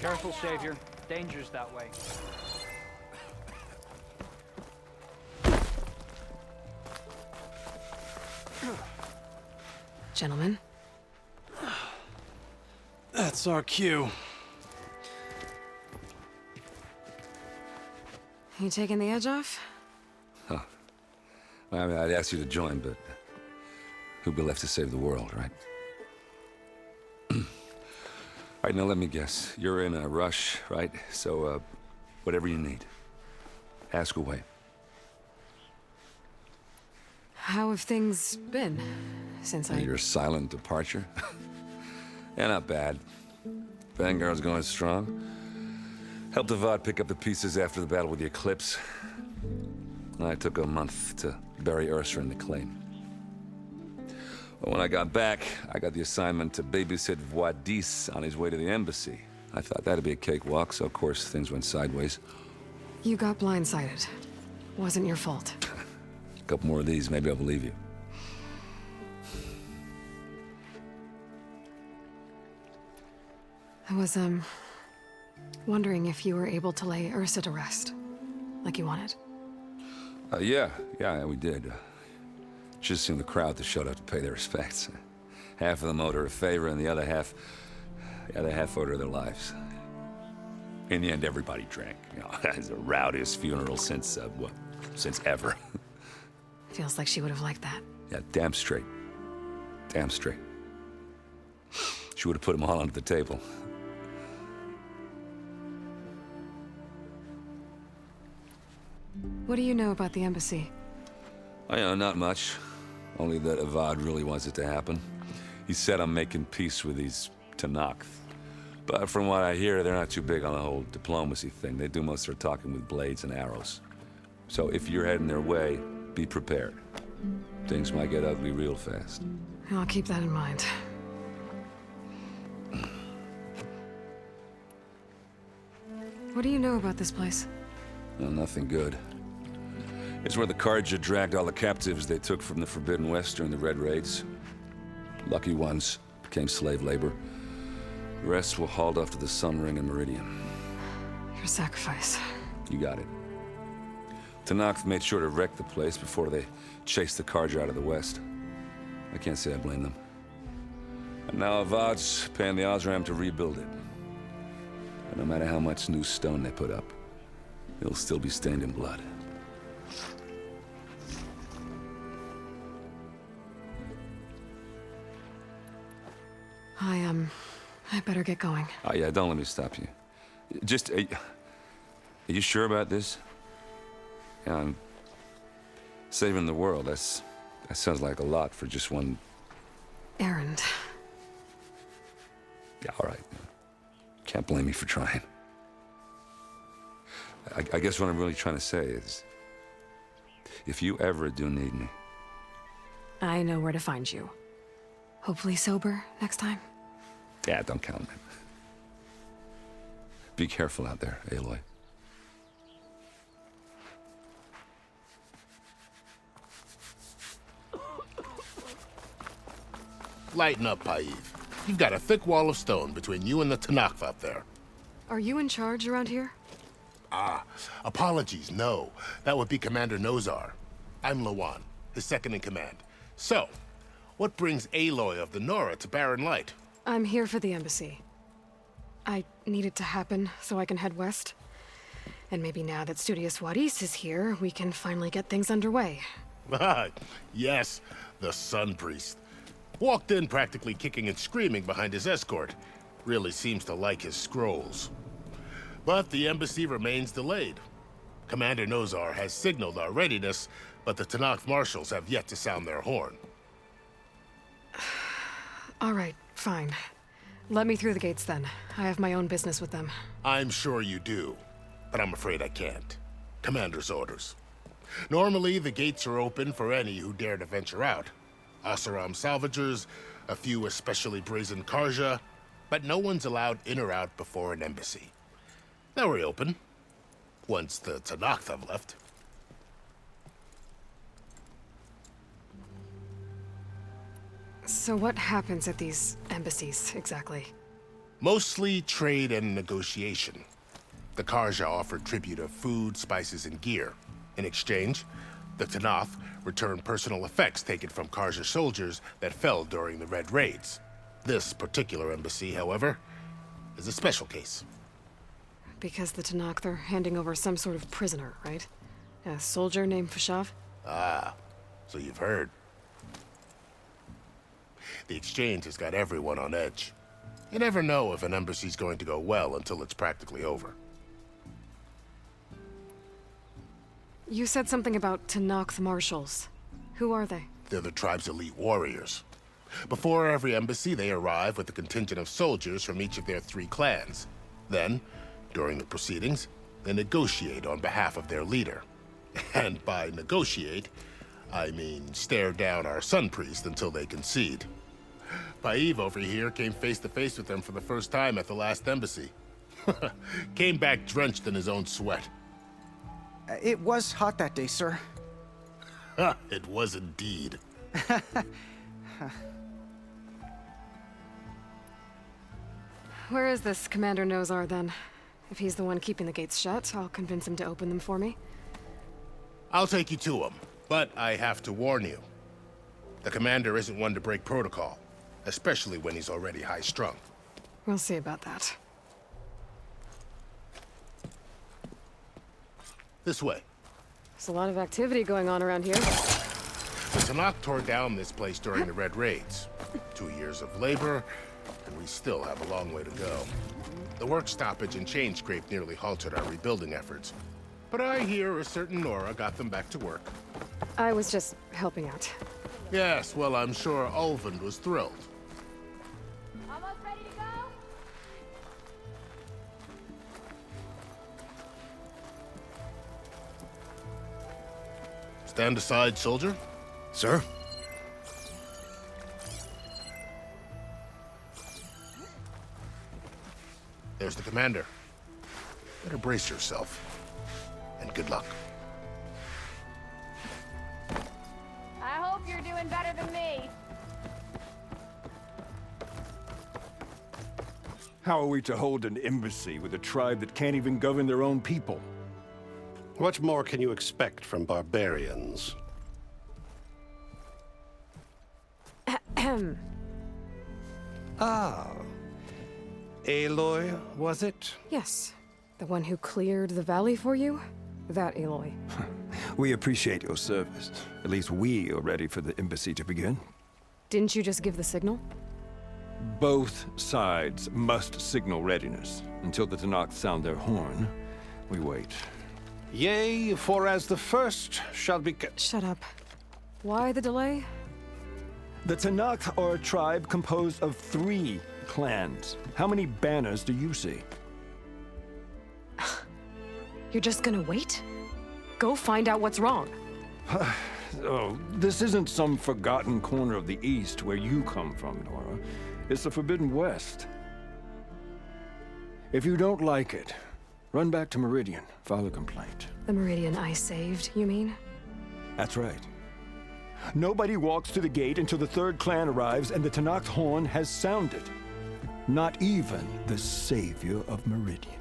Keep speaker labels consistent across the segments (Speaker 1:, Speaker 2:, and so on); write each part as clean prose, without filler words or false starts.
Speaker 1: Careful, Savior. Danger's that way.
Speaker 2: Gentlemen.
Speaker 3: That's our cue.
Speaker 2: You taking the edge off?
Speaker 4: Huh. Well, I mean, I'd ask you to join, but who'd be left to save the world, right? All right, now let me guess. You're in a rush, right? So, whatever you need, ask away.
Speaker 2: How have things been since
Speaker 4: Your silent departure? Yeah, not bad. Vanguard's going strong. Helped Avad pick up the pieces after the battle with the Eclipse. I took a month to bury Ursa in the claim. But when I got back, I got the assignment to babysit Voidis on his way to the embassy. I thought that'd be a cakewalk, so of course things went sideways.
Speaker 2: You got blindsided. Wasn't your fault.
Speaker 4: A couple more of these, maybe I'll believe you.
Speaker 2: I was, wondering if you were able to lay Ursa to rest, like you wanted.
Speaker 4: Yeah, we did. Just seemed the crowd that showed up to pay their respects. Half of them owed her a favor, and the other half owed her their lives. In the end, everybody drank. You know, it's the rowdiest funeral since, since ever.
Speaker 2: Feels like she would have liked that.
Speaker 4: Yeah, damn straight. Damn straight. She would have put them all under the table.
Speaker 2: What do you know about the embassy?
Speaker 4: I know, not much. Only that Avad really wants it to happen. He said I'm making peace with these Tenakth. But from what I hear, they're not too big on the whole diplomacy thing. They do most of their talking with blades and arrows. So if you're heading their way, be prepared. Things might get ugly real fast.
Speaker 2: I'll keep that in mind. What do you know about this place?
Speaker 4: Well, nothing good. It's where the Carja dragged all the captives they took from the Forbidden West during the Red Raids. Lucky ones became slave labor. The rest were hauled off to the Sun Ring and Meridian.
Speaker 2: Your sacrifice.
Speaker 4: You got it. Tenakth made sure to wreck the place before they chased the Carja out of the West. I can't say I blame them. And now Avad's paying the Osram to rebuild it. And no matter how much new stone they put up, it'll still be stained in blood.
Speaker 2: I better get going.
Speaker 4: Oh yeah, don't let me stop you. Just, are you sure about this? Yeah, I'm saving the world. That sounds like a lot for just one...
Speaker 2: Errand.
Speaker 4: Yeah, all right. Can't blame me for trying. I guess what I'm really trying to say is, if you ever do need me...
Speaker 2: I know where to find you. Hopefully sober next time.
Speaker 4: Yeah, don't count on it. Be careful out there, Aloy.
Speaker 5: Lighten up, Paiv. You've got a thick wall of stone between you and the Tenakth up there.
Speaker 2: Are you in charge around here?
Speaker 5: Apologies, no. That would be Commander Nozar. I'm Lawan, his second-in-command. So, what brings Aloy of the Nora to Barren Light?
Speaker 2: I'm here for the embassy. I need it to happen so I can head west. And maybe now that Studious Wadis is here, we can finally get things underway.
Speaker 5: Yes, the Sun Priest. Walked in practically kicking and screaming behind his escort. Really seems to like his scrolls. But the embassy remains delayed. Commander Nozar has signaled our readiness, but the Tenakth marshals have yet to sound their horn.
Speaker 2: All right, fine. Let me through the gates then. I have my own business with them.
Speaker 5: I'm sure you do, but I'm afraid I can't. Commander's orders. Normally, the gates are open for any who dare to venture out. Oseram salvagers, a few especially brazen Carja, but no one's allowed in or out before an embassy. They'll reopen, once the Tenakth have left.
Speaker 2: So what happens at these embassies, exactly?
Speaker 5: Mostly trade and negotiation. The Karja offered tribute of food, spices, and gear. In exchange, the Tanath returned personal effects taken from Karja soldiers that fell during the Red Raids. This particular embassy, however, is a special case.
Speaker 2: Because the Tanakh, they're handing over some sort of prisoner, right? A soldier named Fashav?
Speaker 5: Ah, so you've heard. The exchange has got everyone on edge. You never know if an embassy's going to go well until it's practically over.
Speaker 2: You said something about Tanakh marshals. Who are they?
Speaker 5: They're the tribe's elite warriors. Before every embassy, they arrive with a contingent of soldiers from each of their 3 clans. Then, during the proceedings, they negotiate on behalf of their leader. And by negotiate, I mean stare down our sun priest until they concede. Paiv over here came face to face with them for the first time at the last embassy. Came back drenched in his own sweat.
Speaker 6: It was hot that day, sir.
Speaker 5: It was indeed.
Speaker 2: Where is this Commander Nozar, then? If he's the one keeping the gates shut, I'll convince him to open them for me.
Speaker 5: I'll take you to him, but I have to warn you. The commander isn't one to break protocol, especially when he's already high-strung.
Speaker 2: We'll see about that.
Speaker 5: This way.
Speaker 2: There's a lot of activity going on around here.
Speaker 5: The Tanakh tore down this place during the Red Raids. 2 years of labor, and we still have a long way to go. The work stoppage and chain scrape nearly halted our rebuilding efforts. But I hear a certain Nora got them back to work.
Speaker 2: I was just helping out.
Speaker 5: Yes, well, I'm sure Ulvund was thrilled.
Speaker 7: Almost ready to go?
Speaker 5: Stand aside, soldier.
Speaker 3: Sir?
Speaker 5: There's the commander. Better brace yourself. And good luck.
Speaker 7: I hope you're doing better than me.
Speaker 8: How are we to hold an embassy with a tribe that can't even govern their own people?
Speaker 9: What more can you expect from barbarians? Ah. Aloy, was it?
Speaker 2: Yes. The one who cleared the valley for you? That Aloy.
Speaker 8: We appreciate your service. At least we are ready for the embassy to begin.
Speaker 2: Didn't you just give the signal?
Speaker 8: Both sides must signal readiness. Until the Tanakh sound their horn, we wait.
Speaker 9: Yea, for as the first shall be...
Speaker 2: Shut up. Why the delay?
Speaker 8: The Tanakh are a tribe composed of 3 clans. How many banners do you see?
Speaker 2: You're just gonna wait? Go find out what's wrong.
Speaker 8: Oh, this isn't some forgotten corner of the East where you come from, Nora. It's the Forbidden West. If you don't like it, run back to Meridian, file a complaint.
Speaker 2: The Meridian I saved, you mean?
Speaker 8: That's right. Nobody walks to the gate until the 3rd clan arrives and the Tanakh's horn has sounded. Not even the savior of Meridian.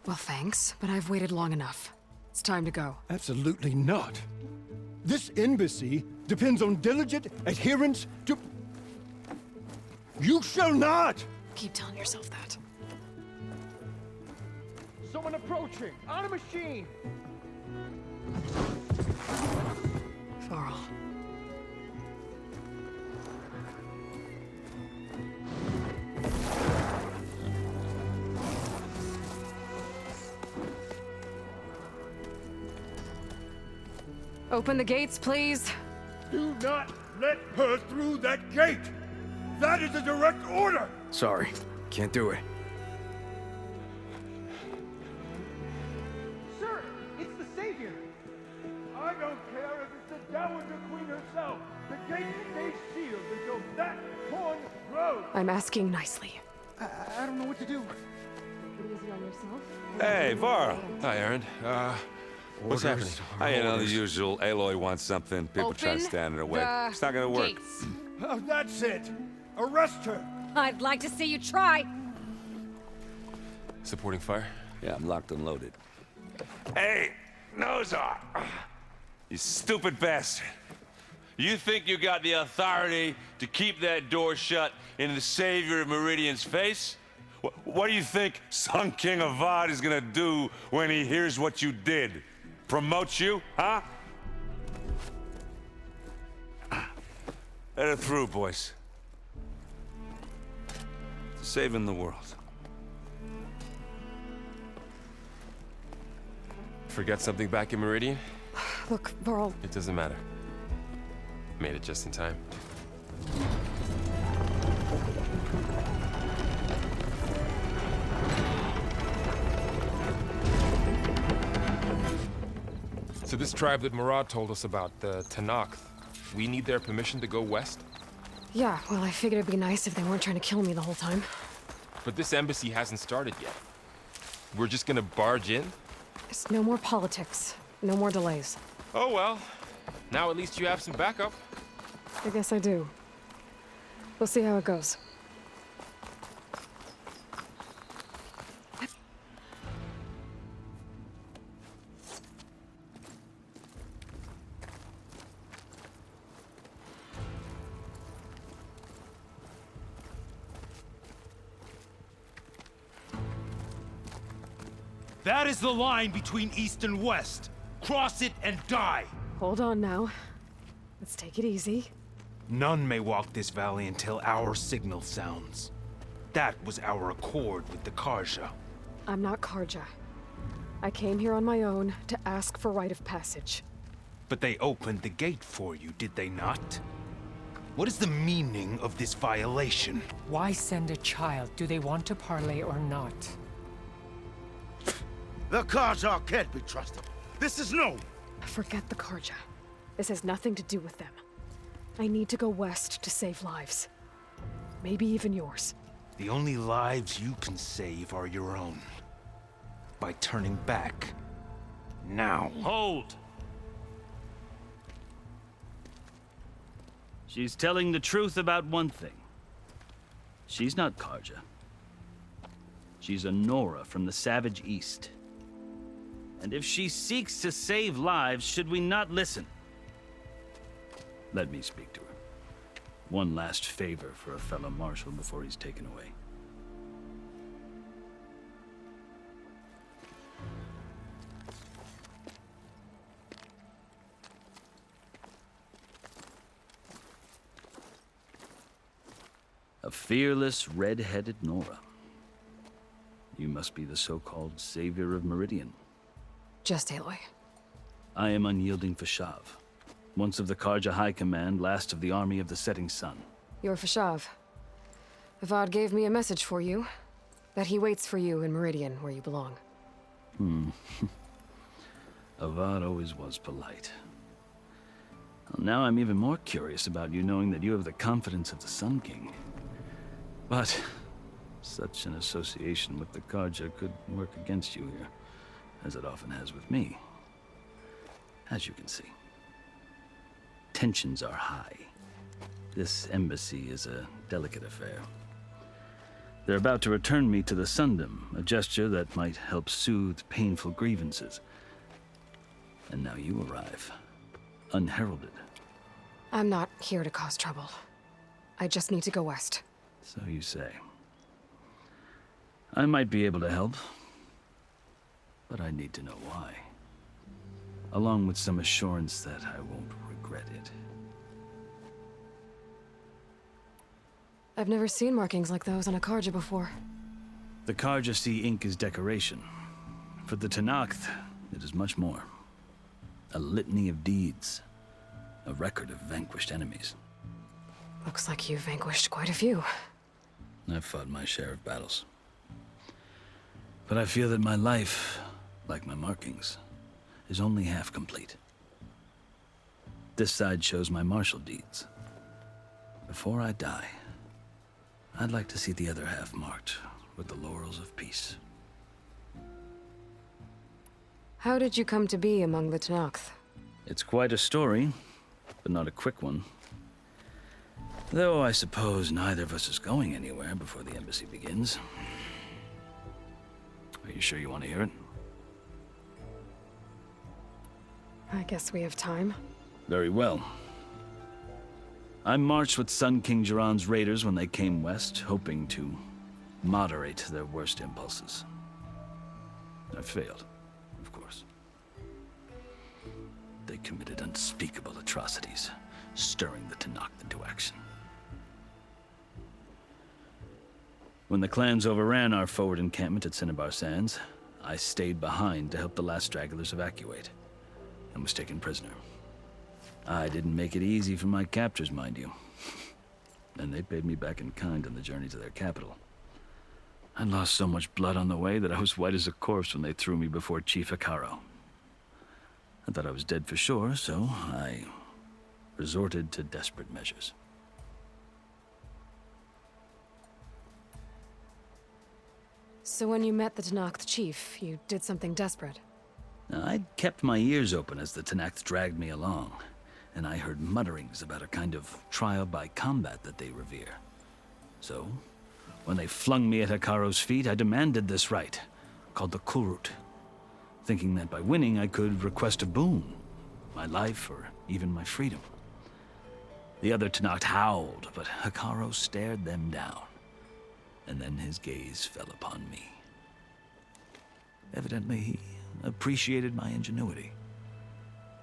Speaker 2: Well, thanks, but I've waited long enough. It's time to go.
Speaker 8: Absolutely not. This embassy depends on diligent adherence to... You shall not!
Speaker 2: Keep telling yourself that.
Speaker 3: Someone approaching! On a machine!
Speaker 2: Varl. Open the gates, please.
Speaker 8: Do not let her through that gate! That is a direct order!
Speaker 3: Sorry, can't do it.
Speaker 8: Sir, it's the savior! I don't care if it's the Dowager Queen herself! The gate stays sealed until that horn blows!
Speaker 2: I'm asking nicely.
Speaker 6: I don't know what to do.
Speaker 2: Take it easy on yourself.
Speaker 4: Hey, Varl.
Speaker 3: Hi, Aaron.
Speaker 10: What's happening?
Speaker 4: You know, the usual. Aloy wants something. People try to
Speaker 11: Open
Speaker 4: stand in her way.
Speaker 11: the
Speaker 4: It's not gonna work.
Speaker 11: gates.
Speaker 8: Oh, that's it! Arrest her!
Speaker 11: I'd like to see you try.
Speaker 10: Supporting fire?
Speaker 4: Yeah, I'm locked and loaded. Hey, Nozar! You stupid bastard. You think you got the authority to keep that door shut in the savior of Meridian's face? What do you think Sun King Avad is gonna do when he hears what you did? Promote you, huh? Let her through, boys. Saving the world.
Speaker 10: Forget something back in Meridian?
Speaker 2: Look, Varl,
Speaker 10: It doesn't matter. Made it just in time. So this tribe that Murad told us about, the Tanakh, we need their permission to go west?
Speaker 2: yeah, well, I figured it'd be nice if they weren't trying to kill me the whole time.
Speaker 10: But this embassy hasn't started yet. We're just gonna barge in?
Speaker 2: It's no more politics. No more delays.
Speaker 10: Oh well. Now at least you have some backup.
Speaker 2: I guess I do. We'll see how it goes.
Speaker 12: That is the line between East and West. Cross it and die.
Speaker 2: Hold on now. Let's take it easy.
Speaker 12: None may walk this valley until our signal sounds. That was our accord with the Karja.
Speaker 2: I'm not Karja. I came here on my own to ask for rite of passage.
Speaker 12: But they opened the gate for you, did they not? What is the meaning of this violation?
Speaker 13: Why send a child? Do they want to parley or not?
Speaker 3: The Karja can't be trusted. This is no.
Speaker 2: Forget the Karja. This has nothing to do with them. I need to go west to save lives. Maybe even yours.
Speaker 12: The only lives you can save are your own. By turning back. Now.
Speaker 14: Hold! She's telling the truth about one thing. She's not Karja. She's a Nora from the Savage East. And if she seeks to save lives, should we not listen? Let me speak to her. One last favor for a fellow marshal before he's taken away. A fearless, red-headed Nora. You must be the so-called savior of Meridian.
Speaker 2: Just Aloy.
Speaker 14: I am unyielding Fashav. Once of the Karja High Command, last of the army of the setting sun.
Speaker 2: You're Fashav. Avad gave me a message for you. That he waits for you in Meridian, where you belong.
Speaker 14: Avad always was polite. Well, now I'm even more curious about you knowing that you have the confidence of the Sun King. But such an association with the Karja could work against you here, as it often has with me. As you can see. Tensions are high. This embassy is a delicate affair. They're about to return me to the Sundom, a gesture that might help soothe painful grievances. And now you arrive, unheralded.
Speaker 2: I'm not here to cause trouble. I just need to go west.
Speaker 14: So you say. I might be able to help, but I need to know why. Along with some assurance that I won't regret it.
Speaker 2: I've never seen markings like those on a Karja before.
Speaker 14: The Karja see ink as decoration. For the Tanakh, it is much more. A litany of deeds. A record of vanquished enemies.
Speaker 2: Looks like you've vanquished quite a few.
Speaker 14: I've fought my share of battles. But I feel that my life, like my markings, is only half complete. This side shows my martial deeds. Before I die, I'd like to see the other half marked with the laurels of peace.
Speaker 2: How did you come to be among the Tenakth?
Speaker 14: It's quite a story, but not a quick one. Though I suppose neither of us is going anywhere before the embassy begins. Are you sure you want to hear it?
Speaker 2: I guess we have time.
Speaker 14: Very well. I marched with Sun King Jiran's raiders when they came west, hoping to moderate their worst impulses. I failed, of course. They committed unspeakable atrocities, stirring the Tenakth into action. When the clans overran our forward encampment at Cinnabar Sands, I stayed behind to help the last stragglers evacuate, and was taken prisoner. I didn't make it easy for my captors, mind you. And they paid me back in kind on the journey to their capital. I lost so much blood on the way that I was white as a corpse when they threw me before Chief Hekarro. I thought I was dead for sure, so I resorted to desperate measures.
Speaker 2: So when you met the Tenakth chief, you did something desperate?
Speaker 14: I'd kept my ears open as the Tenakth dragged me along, and I heard mutterings about a kind of trial by combat that they revere. So, when they flung me at Hekarro's feet, I demanded this right, called the Kulrut, thinking that by winning I could request a boon, my life or even my freedom. The other Tenakth howled, but Hekarro stared them down, and then his gaze fell upon me. Evidently, he appreciated my ingenuity.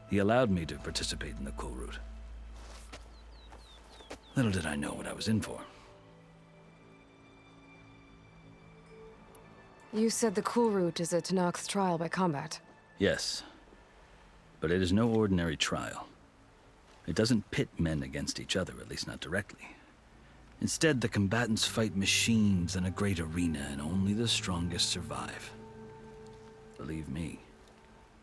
Speaker 14: He allowed me to participate in the Kulrut. Little did I know what I was in for.
Speaker 2: You said the Kulrut is a Tenakth trial by combat.
Speaker 14: Yes, but it is no ordinary trial. It doesn't pit men against each other, at least not directly. Instead, the combatants fight machines in a great arena, and only the strongest survive. Believe me,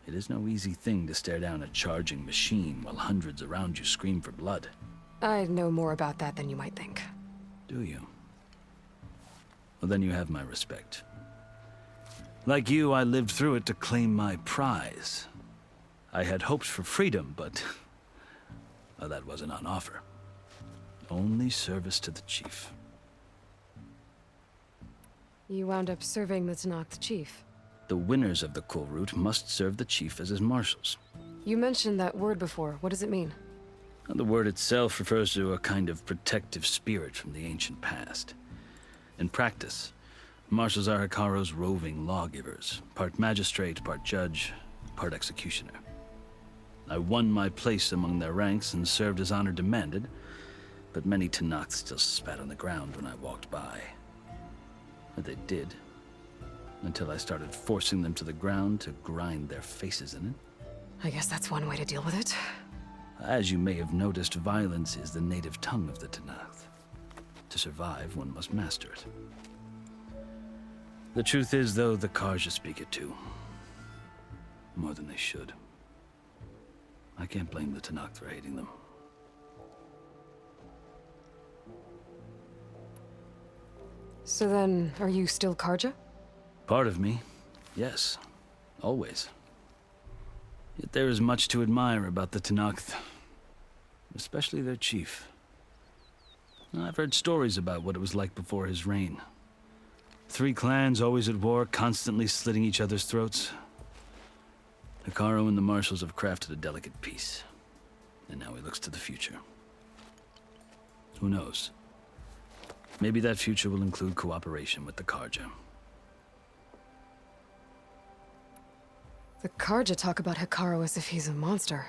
Speaker 14: it is no easy thing to stare down a charging machine while hundreds around you scream for blood.
Speaker 2: I know more about that than you might think.
Speaker 14: Do you? Well, then you have my respect. Like you, I lived through it to claim my prize. I had hoped for freedom, but well, that wasn't on offer. Only service to the chief.
Speaker 2: You wound up serving the Tenakth chief.
Speaker 14: The winners of the Kulrut must serve the chief as his marshals.
Speaker 2: You mentioned that word before. What does it mean?
Speaker 14: The word itself refers to a kind of protective spirit from the ancient past. In practice, marshals are Hekarro's roving lawgivers, part magistrate, part judge, part executioner. I won my place among their ranks and served as honor demanded, but many Tenakth still spat on the ground when I walked by. But they did, until I started forcing them to the ground to grind their faces in it.
Speaker 2: I guess that's one way to deal with it.
Speaker 14: As you may have noticed, violence is the native tongue of the Tenakth. To survive, one must master it. The truth is, though, the Karja speak it too. More than they should. I can't blame the Tenakth for hating them.
Speaker 2: So then, are you still Karja?
Speaker 14: Part of me, yes. Always. Yet there is much to admire about the Tenakth. Especially their chief. I've heard stories about what it was like before his reign. 3 clans always at war, constantly slitting each other's throats. Hekarro and the marshals have crafted a delicate peace. And now he looks to the future. Who knows? Maybe that future will include cooperation with the Karja.
Speaker 2: The Karja talk about Hekarro as if he's a monster.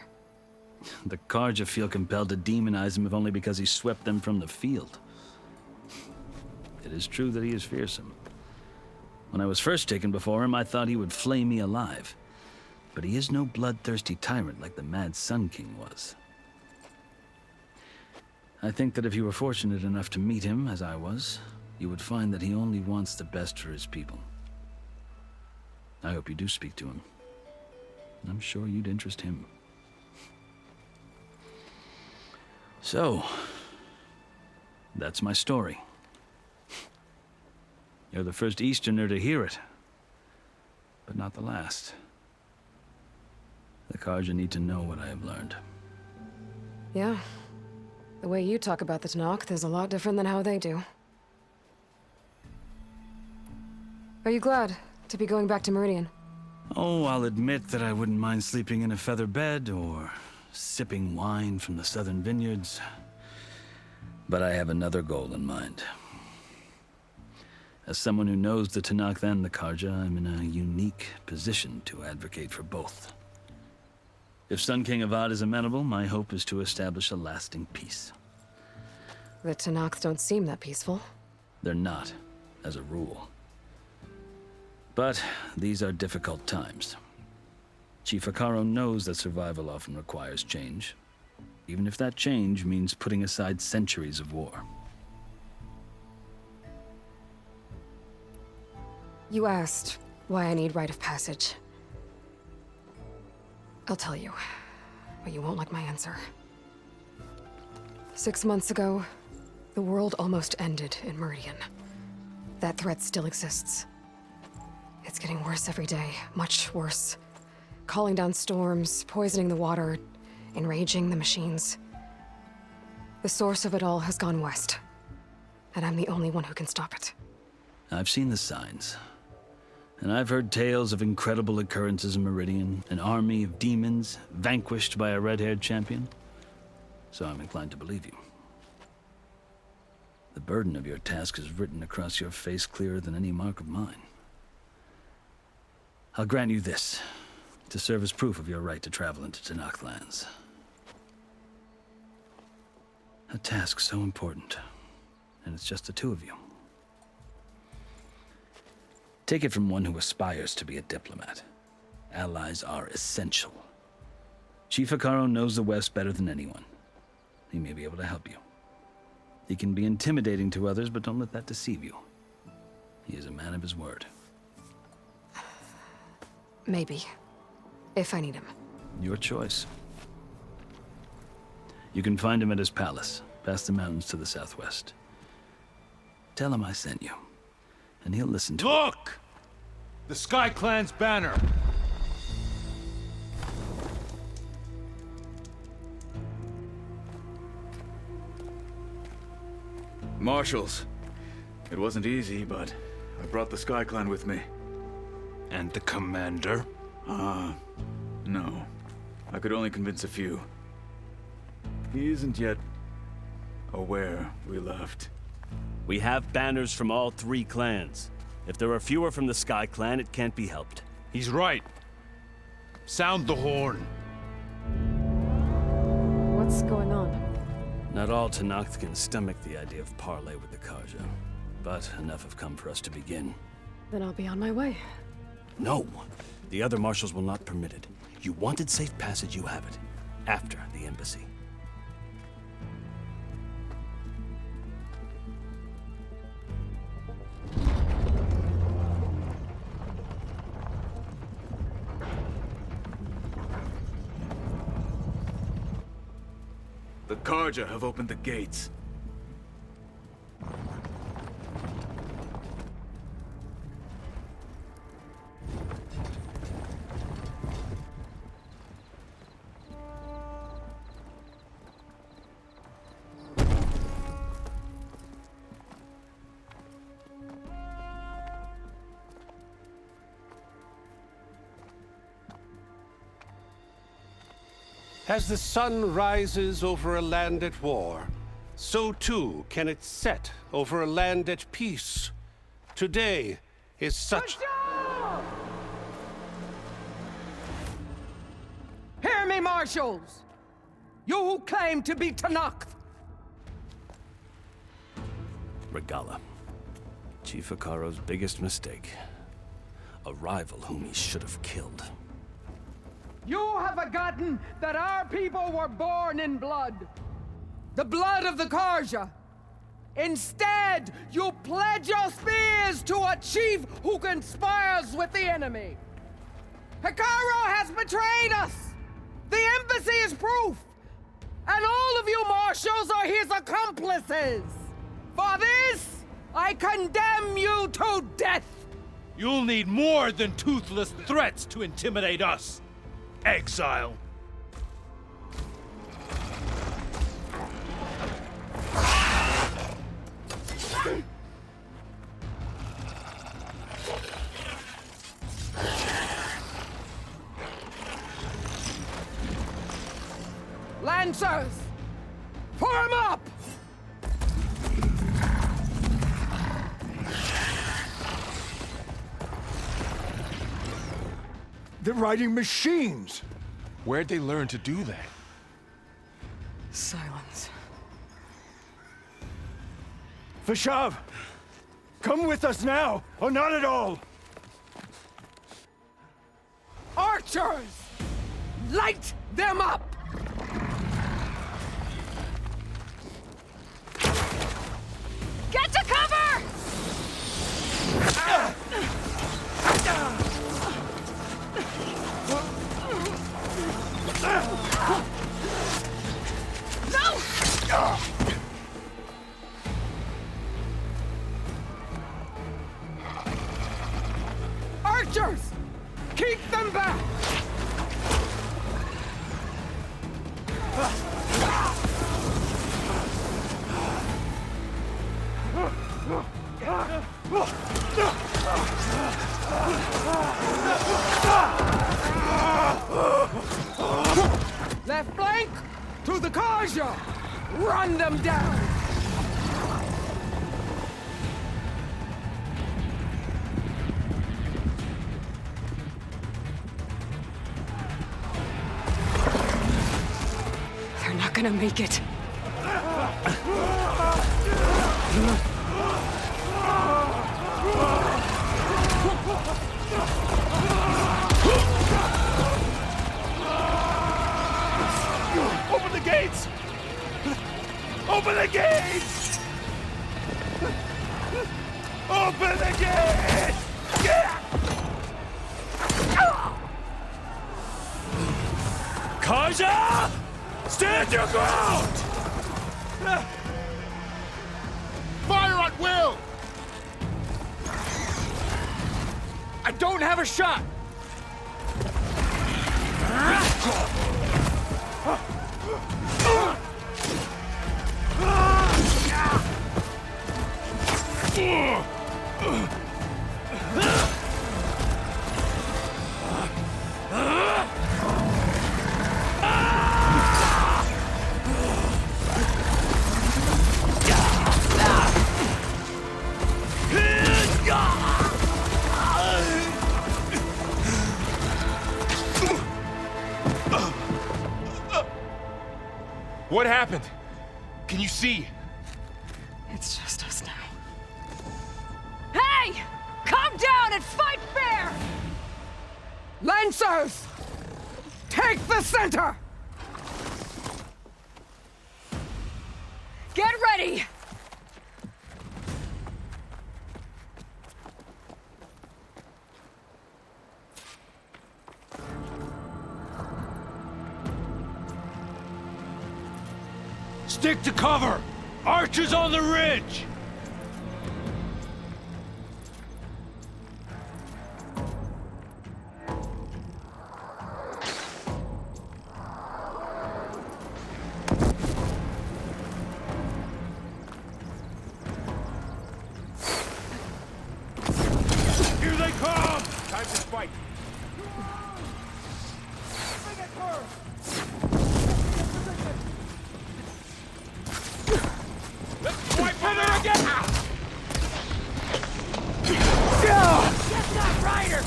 Speaker 14: The Karja feel compelled to demonize him if only because he swept them from the field. It is true that he is fearsome. When I was first taken before him, I thought he would flay me alive. But he is no bloodthirsty tyrant like the Mad Sun King was. I think that if you were fortunate enough to meet him, as I was, you would find that he only wants the best for his people. I hope you do speak to him. I'm sure you'd interest him. So, that's my story. You're the first Easterner to hear it, but not the last. The Karja need to know what I have learned.
Speaker 2: Yeah. The way you talk about the Tanakh is a lot different than how they do. Are you glad to be going back to Meridian?
Speaker 14: Oh, I'll admit that I wouldn't mind sleeping in a feather bed or sipping wine from the southern vineyards. But I have another goal in mind. As someone who knows the Tanakh and the Karja, I'm in a unique position to advocate for both. If Sun King Avad is amenable, my hope is to establish a lasting peace.
Speaker 2: The Tanakhs don't seem that peaceful.
Speaker 14: They're not, as a rule. But these are difficult times. Chief Akaro knows that survival often requires change, even if that change means putting aside centuries of war.
Speaker 2: You asked why I need rite of passage. I'll tell you, but you won't like my answer. 6 months ago, the world almost ended in Meridian. That threat still exists. It's getting worse every day, much worse. Calling down storms, poisoning the water, enraging the machines. The source of it all has gone west, and I'm the only one who can stop it.
Speaker 14: I've seen the signs. And I've heard tales of incredible occurrences in Meridian, an army of demons vanquished by a red-haired champion. So I'm inclined to believe you. The burden of your task is written across your face clearer than any mark of mine. I'll grant you this, to serve as proof of your right to travel into Tanakh lands. A task so important, and it's just the two of you. Take it from one who aspires to be a diplomat. Allies are essential. Chief Akaro knows the West better than anyone. He may be able to help you. He can be intimidating to others, but don't let that deceive you. He is a man of his word.
Speaker 2: Maybe. If I need him.
Speaker 14: Your choice. You can find him at his palace, past the mountains to the southwest. Tell him I sent you, and he'll listen to it.
Speaker 12: Look! The Sky Clan's banner!
Speaker 15: Marshals. It wasn't easy, but I brought the Sky Clan with me.
Speaker 12: And the commander?
Speaker 15: No. I could only convince a few. He isn't yet aware we left.
Speaker 16: We have banners from all 3 clans. If there are fewer from the Sky Clan, it can't be helped.
Speaker 12: He's right. Sound the horn.
Speaker 2: What's going on?
Speaker 14: Not all Tanakh can stomach the idea of parley with the Karja, but enough have come for us to begin.
Speaker 2: Then I'll be on my way.
Speaker 16: No! The other marshals will not permit it. You wanted safe passage, you have it. After the embassy.
Speaker 15: The Karja have opened the gates.
Speaker 9: As the sun rises over a land at war, so too can it set over a land at peace. Today is such...
Speaker 13: Hear me, marshals! You who claim to be Tanakh!
Speaker 14: Regella. Chief Akaro's biggest mistake. A rival whom he should have killed.
Speaker 13: You have forgotten that our people were born in blood. The blood of the Karja. Instead, you pledge your spears to a chief who conspires with the enemy. Akaro has betrayed us! The embassy is proof! And all of you marshals are his accomplices! For this, I condemn you to death!
Speaker 12: You'll need more than toothless threats to intimidate us!
Speaker 3: exile.
Speaker 13: Lancers! Form up!
Speaker 8: They're riding machines!
Speaker 10: Where'd they learn to do that?
Speaker 2: Silence.
Speaker 8: Vashav! Come with us now, or not at all!
Speaker 13: Archers! Light them up!
Speaker 11: Get to cover!
Speaker 13: No! Archers! Keep them back! Left flank! To the Karja! Run them down!
Speaker 2: They're not gonna make it.
Speaker 3: Open the gates! Open the gates! Open the gates!
Speaker 8: Karja! Stand your ground!
Speaker 3: Fire at will!
Speaker 13: I don't have a shot!
Speaker 10: What happened? Can you see?
Speaker 2: It's just us now.
Speaker 11: Hey! Calm down and fight fair!
Speaker 13: Lancers! Take the center!
Speaker 11: Get ready!
Speaker 8: Stick to cover! Archers on the ridge!
Speaker 3: Here they come!
Speaker 10: Time to fight. Let's wipe her again!
Speaker 3: Get that rider!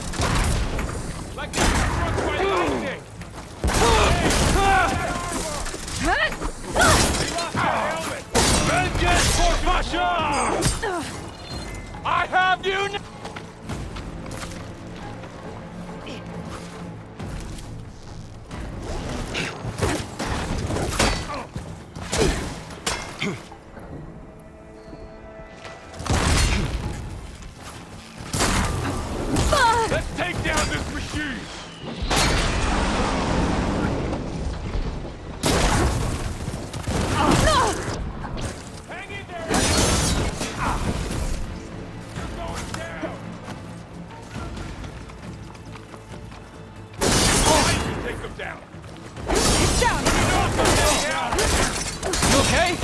Speaker 10: Like that struck by lightning!
Speaker 3: Vengeance for Pasha! I have you now!
Speaker 10: Let's take down this machine!
Speaker 3: Hang in there! You're going down! okay?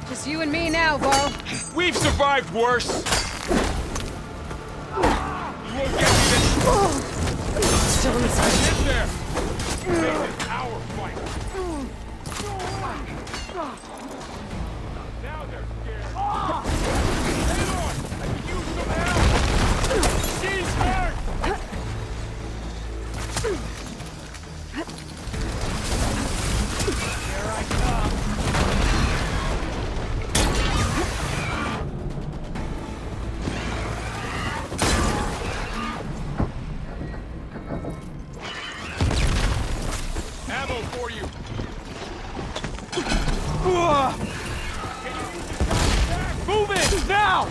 Speaker 11: Just you and me now, Bo.
Speaker 3: We've survived worse. You won't get me this.
Speaker 2: Still in this fight.
Speaker 3: Get there. Make this our fight. Now they're scared. Hang on. I can use some help. She's hurt. Here I come. Ammo for you. Move it now.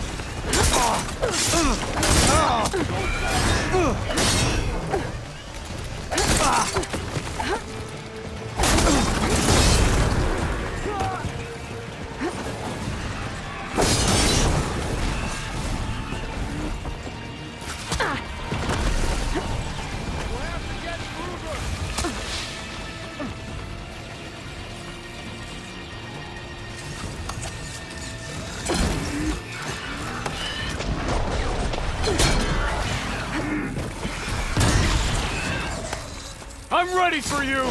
Speaker 3: I'm ready for you!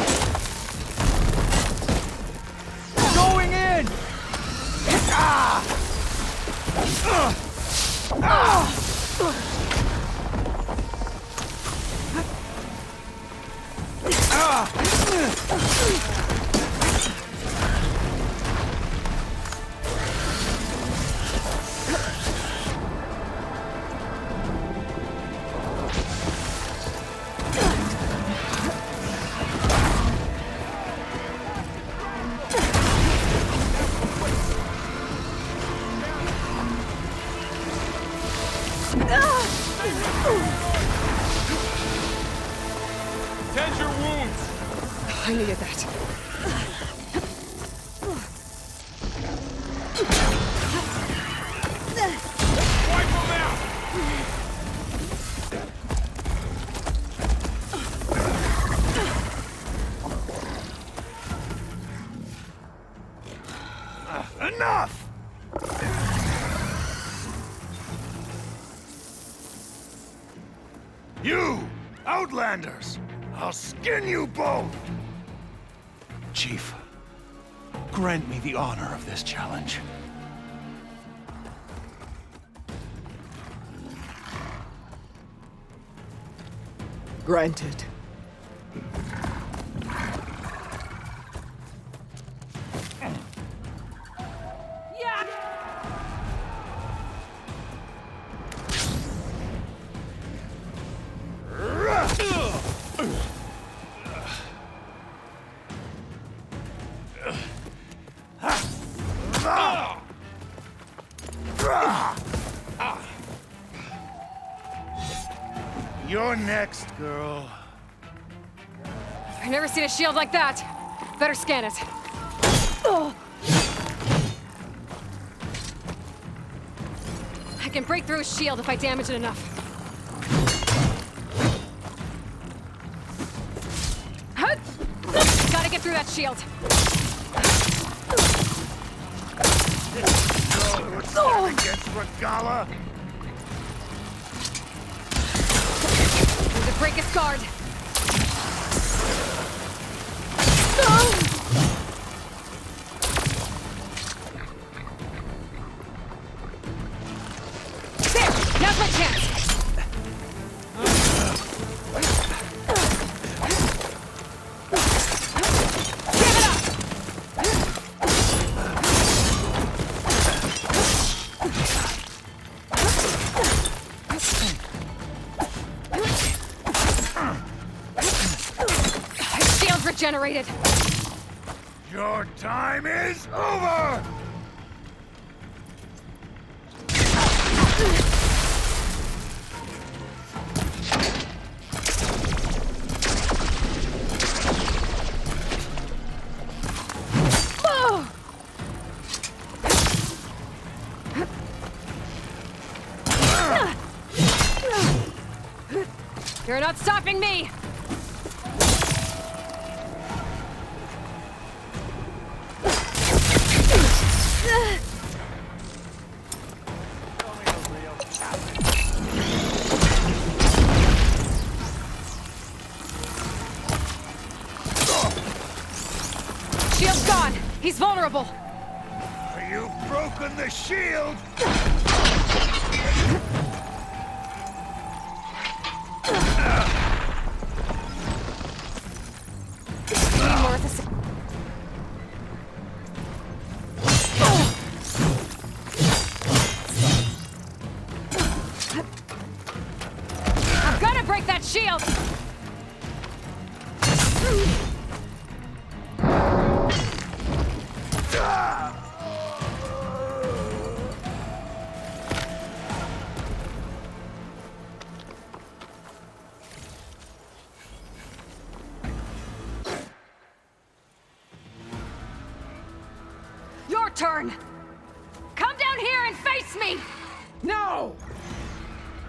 Speaker 3: Going in! Ah! Tend your wounds!
Speaker 2: I needed that.
Speaker 3: Wipe them out!
Speaker 12: Enough! You! Outlanders! I'll skin you both! Chief, grant me the honor of this challenge.
Speaker 6: Granted.
Speaker 12: You're next, girl.
Speaker 11: I've never seen a shield like that. Better scan it. I can break through a shield if I damage it enough. through that shield.
Speaker 12: Against Regella?
Speaker 11: Need to break his guard. There! Now's my chance! Generated.
Speaker 12: Your time is over!
Speaker 11: You're not stopping me! Shield's gone! He's vulnerable!
Speaker 12: You've broken the shield!
Speaker 11: Need more of this. I'm gonna break that shield! Your turn! Come down here and face me!
Speaker 13: No!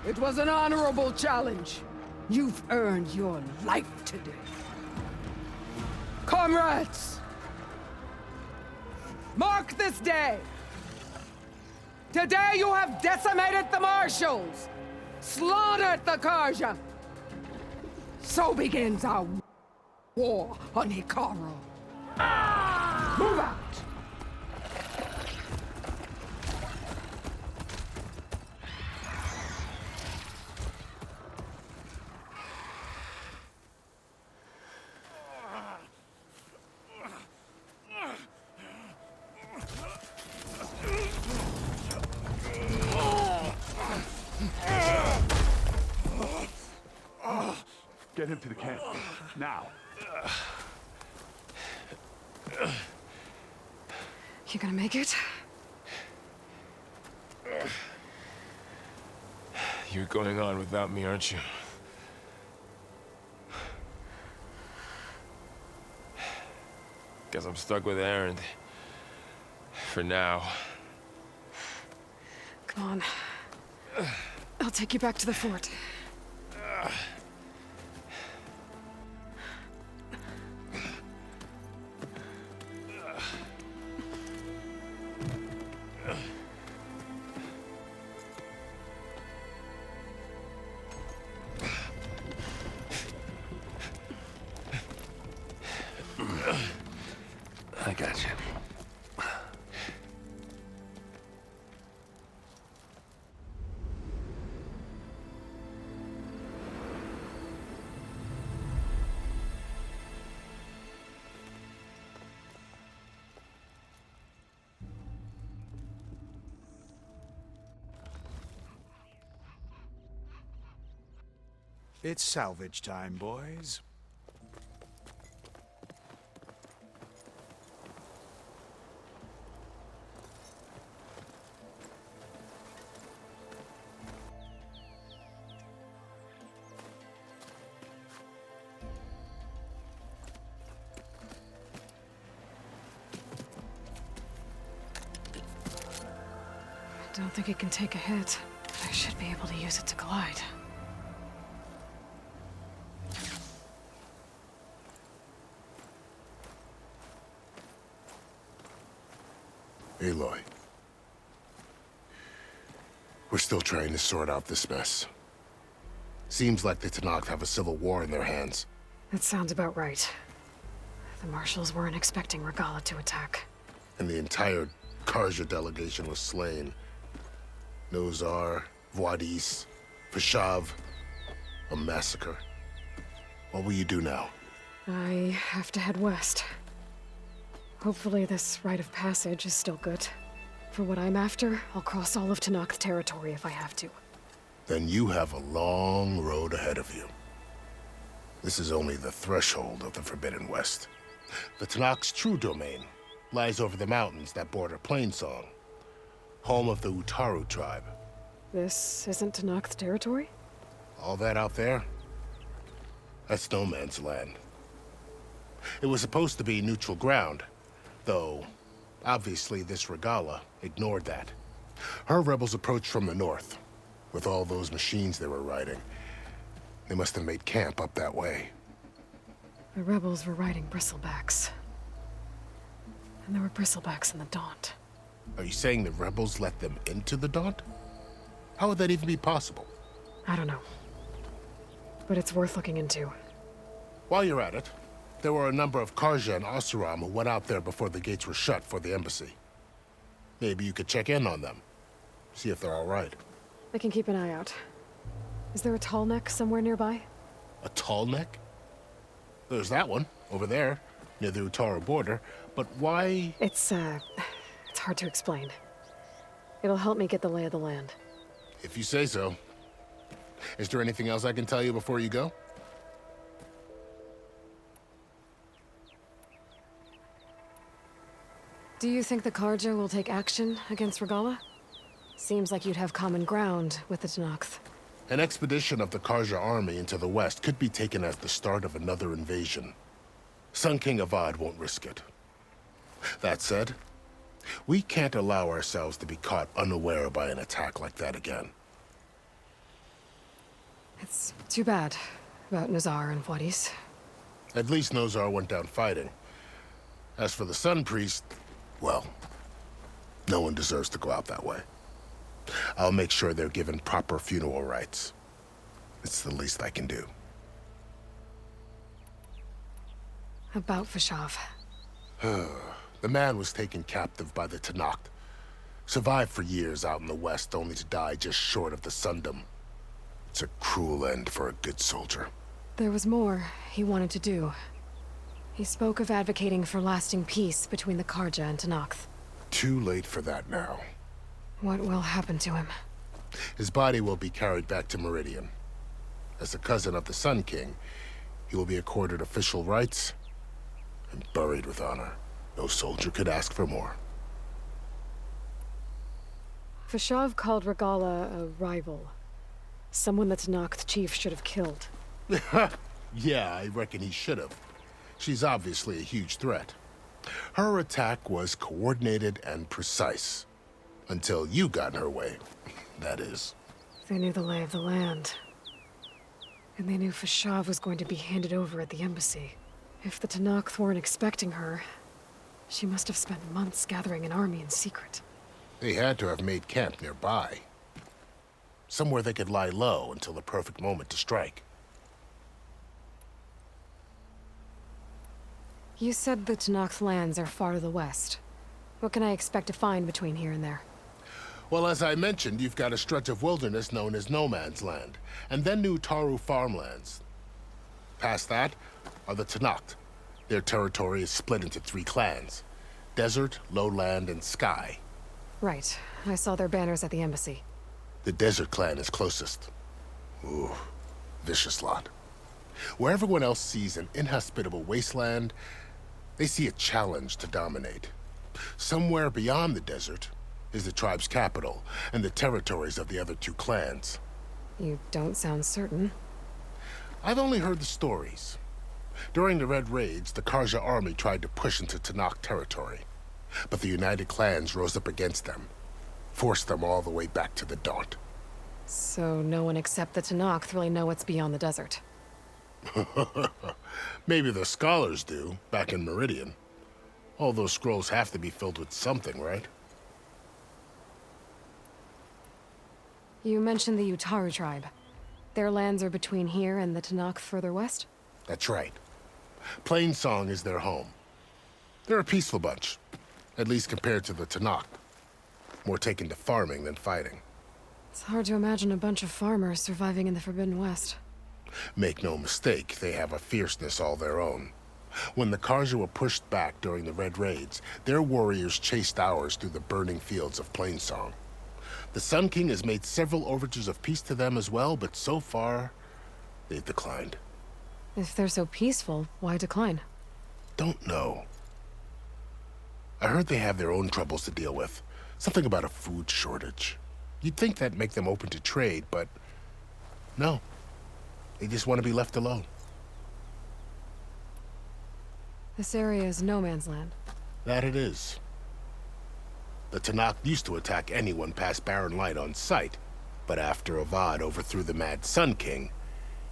Speaker 13: It was an honorable challenge. You've earned your life today. Comrades! Mark this day! Today you have decimated the Marshals! Slaughtered the Karja! So begins our war on Hikaru. Move out!
Speaker 12: Get him to the camp. Now.
Speaker 2: You gonna make it?
Speaker 10: You're going on without me, aren't you? Guess I'm stuck with Aaron. For now.
Speaker 2: Come on. I'll take you back to the fort.
Speaker 4: I got you.
Speaker 12: It's salvage time, boys.
Speaker 2: I don't think it can take a hit, but I should be able to use it to glide.
Speaker 5: Aloy. We're still trying to sort out this mess. Seems like the Tenakth have a civil war in their hands.
Speaker 2: That sounds about right. The Marshals weren't expecting Regella to attack.
Speaker 5: And the entire Karja delegation was slain. Nozar, Vuadis, Vashav. A massacre. What will you do now?
Speaker 2: I have to head west. Hopefully this rite of passage is still good. For what I'm after, I'll cross all of Tenakth territory if I have to.
Speaker 5: Then you have a long road ahead of you. This is only the threshold of the Forbidden West. The Tenakth's true domain lies over the mountains that border Plainsong, home of the Utaru tribe.
Speaker 2: This isn't Tenakth territory?
Speaker 5: All that out there? That's no man's land. It was supposed to be neutral ground, though obviously this Regella ignored that. Her rebels approached from the north, with all those machines they were riding. They must have made camp up that way.
Speaker 2: The rebels were riding bristlebacks. And there were bristlebacks in the Daunt.
Speaker 5: Are you saying the rebels let them into the Daunt? How would that even be possible?
Speaker 2: I don't know. But it's worth looking into.
Speaker 5: While you're at it, there were a number of Karja and Oseram who went out there before the gates were shut for the embassy. Maybe you could check in on them. See if they're all right.
Speaker 2: I can keep an eye out. Is there a tall neck somewhere nearby?
Speaker 5: A tall neck? There's that one, over there, near the Utaru border. But why?
Speaker 2: It's hard to explain. It'll help me get the lay of the land.
Speaker 5: If you say so. Is there anything else I can tell you before you go?
Speaker 2: Do you think the Karja will take action against Regalla? Seems like you'd have common ground with the Tenakth.
Speaker 5: An expedition of the Karja army into the west could be taken as the start of another invasion. Sun King Avad won't risk it. That said, we can't allow ourselves to be caught unaware by an attack like that again.
Speaker 2: It's too bad about Nazar and Vuadis.
Speaker 5: At least Nozar went down fighting. As for the Sun Priest, well, no one deserves to go out that way. I'll make sure they're given proper funeral rites. It's the least I can do.
Speaker 2: About Vashav.
Speaker 5: The man was taken captive by the Tenakth. Survived for years out in the west, only to die just short of the Sundom. It's a cruel end for a good soldier.
Speaker 2: There was more he wanted to do. He spoke of advocating for lasting peace between the Karja and Tenakth.
Speaker 5: Too late for that now.
Speaker 2: What will happen to him?
Speaker 5: His body will be carried back to Meridian. As a cousin of the Sun King, he will be accorded official rights and buried with honor. No soldier could ask for more.
Speaker 2: Vashav called Regalla a rival. Someone the Tenakth chief should have killed.
Speaker 5: Yeah, I reckon he should have. She's obviously a huge threat. Her attack was coordinated and precise. Until you got in her way, that is.
Speaker 2: They knew the lay of the land. And they knew Vashav was going to be handed over at the embassy. If the Tenakth weren't expecting her, she must have spent months gathering an army in secret.
Speaker 5: They had to have made camp nearby. Somewhere they could lie low until the perfect moment to strike.
Speaker 2: You said the Tenakth lands are far to the west. What can I expect to find between here and there?
Speaker 5: Well, as I mentioned, you've got a stretch of wilderness known as No Man's Land, and then New Taru farmlands. Past that are the Tenakth. Their territory is split into 3 clans: Desert, Lowland, and Sky.
Speaker 2: Right. I saw their banners at the embassy.
Speaker 5: The Desert clan is closest. Ooh, vicious lot. Where everyone else sees an inhospitable wasteland, they see a challenge to dominate. Somewhere beyond the desert is the tribe's capital and the territories of the other 2 clans.
Speaker 2: You don't sound certain.
Speaker 5: I've only heard the stories. During the Red Raids, the Karja army tried to push into Tenakth territory, but the United Clans rose up against them, forced them all the way back to the Daunt.
Speaker 2: So no one except the Tenakth really know what's beyond the desert.
Speaker 5: Maybe the scholars do, back in Meridian. All those scrolls have to be filled with something, right?
Speaker 2: You mentioned the Utaru tribe. Their lands are between here and the Tanakh further west?
Speaker 5: That's right. Plainsong is their home. They're a peaceful bunch, at least compared to the Tanakh. More taken to farming than fighting.
Speaker 2: It's hard to imagine a bunch of farmers surviving in the Forbidden West.
Speaker 5: Make no mistake, they have a fierceness all their own. When the Karja were pushed back during the Red Raids, their warriors chased ours through the burning fields of Plainsong. The Sun King has made several overtures of peace to them as well, but so far, they've declined.
Speaker 2: If they're so peaceful, why decline?
Speaker 5: Don't know. I heard they have their own troubles to deal with. Something about a food shortage. You'd think that'd make them open to trade, but no. They just want to be left alone.
Speaker 2: This area is no man's land.
Speaker 5: That it is. The Tanakh used to attack anyone past Barren Light on sight, but after Avad overthrew the Mad Sun King,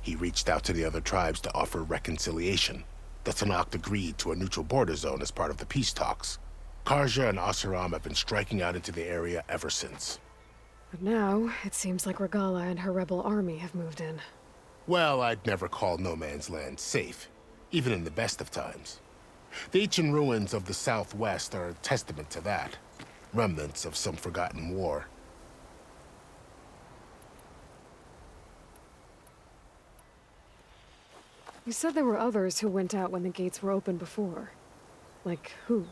Speaker 5: he reached out to the other tribes to offer reconciliation. The Tanakh agreed to a neutral border zone as part of the peace talks. Karja and Asuram have been striking out into the area ever since.
Speaker 2: But now, it seems like Regella and her rebel army have moved in.
Speaker 5: Well, I'd never call no man's land safe, even in the best of times. The ancient ruins of the Southwest are a testament to that. Remnants of some forgotten war.
Speaker 2: You said there were others who went out when the gates were open before. Like who?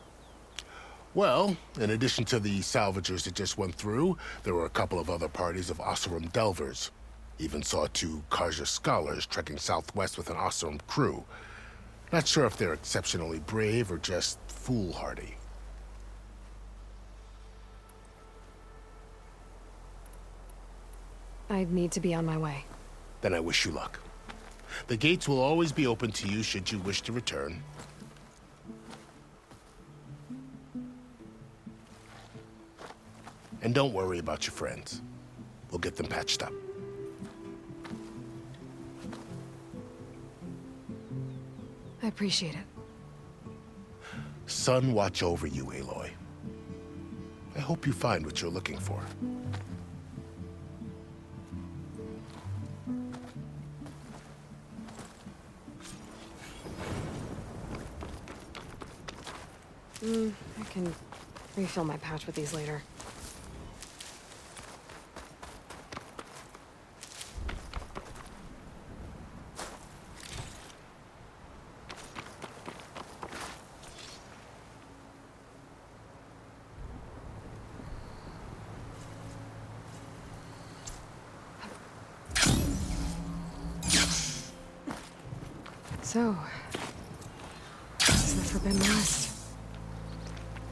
Speaker 5: Well, in addition to the salvagers that just went through, there were a couple of other parties of Oseram delvers. Even saw 2 Karja scholars trekking southwest with an Oseram crew. Not sure if they're exceptionally brave or just foolhardy.
Speaker 2: I'd need to be on my way.
Speaker 5: Then I wish you luck. The gates will always be open to you should you wish to return. And don't worry about your friends. We'll get them patched up.
Speaker 2: I appreciate it.
Speaker 5: Sun watch over you, Aloy. I hope you find what you're looking for.
Speaker 2: I can refill my pouch with these later. So, this is the Forbidden West.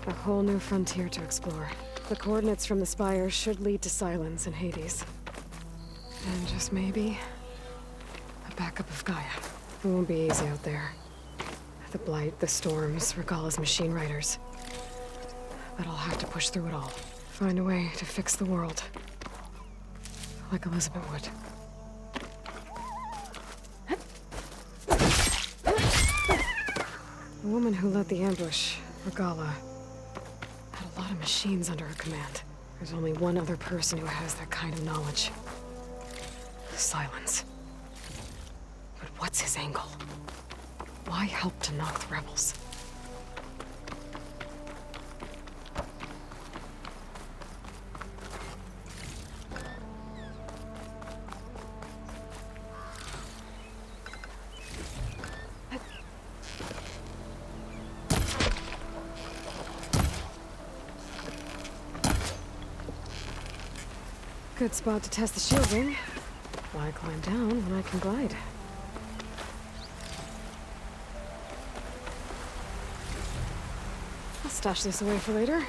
Speaker 2: A whole new frontier to explore. The coordinates from the spires should lead to Silence and Hades. And just maybe, a backup of Gaia. It won't be easy out there. The Blight, the Storms, Regalla's machine riders. But I'll have to push through it all. Find a way to fix the world. Like Elizabeth would. The woman who led the ambush, Regella, had a lot of machines under her command. There's only one other person who has that kind of knowledge. Silence. But what's his angle? Why help to knock the rebels? Good spot to test the shielding. Why climb down when I can glide? I'll stash this away for later.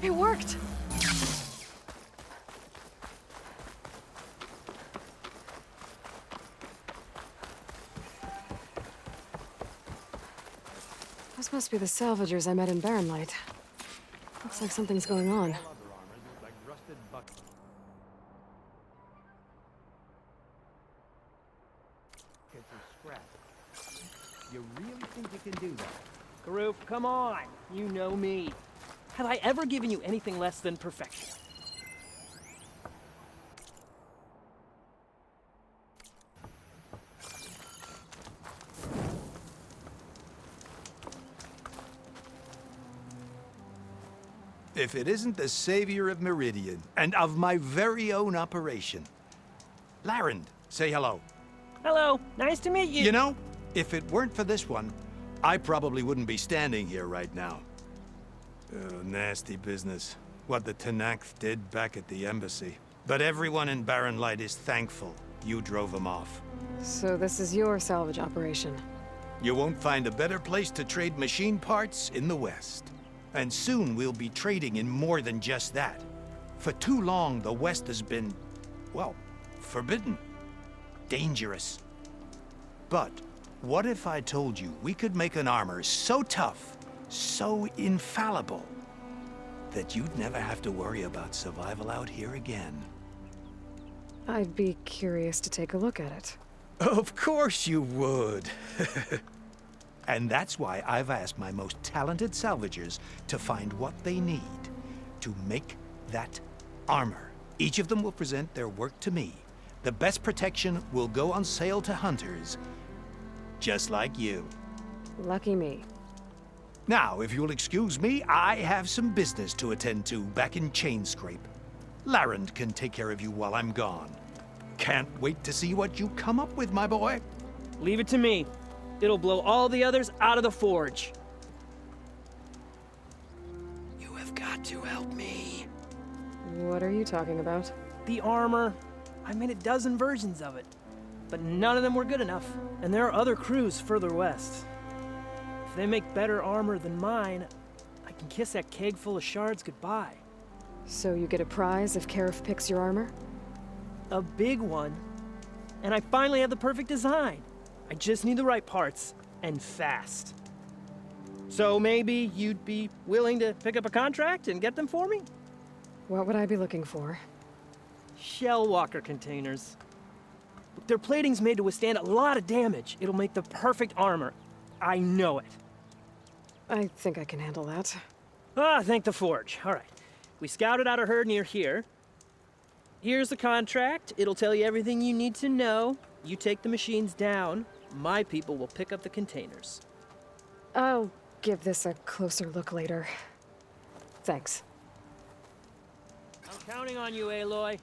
Speaker 11: It worked!
Speaker 2: Those must be the salvagers I met in Barren Light. Looks like something's going on.
Speaker 17: You really think you can do that? Karuk, come on. You know me. Have I ever given you anything less than perfection?
Speaker 12: If it isn't the savior of Meridian, and of my very own operation. Larend, say hello.
Speaker 17: Hello, nice to meet you.
Speaker 12: You know, if it weren't for this one, I probably wouldn't be standing here right now. Oh, nasty business. What the Tenakth did back at the embassy. But everyone in Barren Light is thankful you drove them off.
Speaker 2: So this is your salvage operation?
Speaker 12: You won't find a better place to trade machine parts in the West. And soon we'll be trading in more than just that. For too long, the West has been, well, forbidden. Dangerous. But what if I told you we could make an armor so tough, so infallible, that you'd never have to worry about survival out here again?
Speaker 2: I'd be curious to take a look at it.
Speaker 12: Of course you would. And that's why I've asked my most talented salvagers to find what they need to make that armor. Each of them will present their work to me. The best protection will go on sale to hunters, just like you.
Speaker 2: Lucky me.
Speaker 12: Now, if you'll excuse me, I have some business to attend to back in Chainscrape. Larend can take care of you while I'm gone. Can't wait to see what you come up with, my boy.
Speaker 17: Leave it to me. It'll blow all the others out of the forge.
Speaker 12: You have got to help me.
Speaker 2: What are you talking about?
Speaker 17: The armor. I made a dozen versions of it, but none of them were good enough. And there are other crews further west. If they make better armor than mine, I can kiss that keg full of shards goodbye.
Speaker 2: So you get a prize if Karif picks your armor?
Speaker 17: A big one. And I finally have the perfect design. I just need the right parts, and fast. So maybe you'd be willing to pick up a contract and get them for me?
Speaker 2: What would I be looking for?
Speaker 17: Shell walker containers. Their plating's made to withstand a lot of damage. It'll make the perfect armor. I know it.
Speaker 2: I think I can handle that.
Speaker 17: Ah, thank the forge. All right. We scouted out a herd near here. Here's the contract. It'll tell you everything you need to know. You take the machines down. My people will pick up the containers.
Speaker 2: I'll give this a closer look later. Thanks.
Speaker 17: I'm counting on you, Aloy.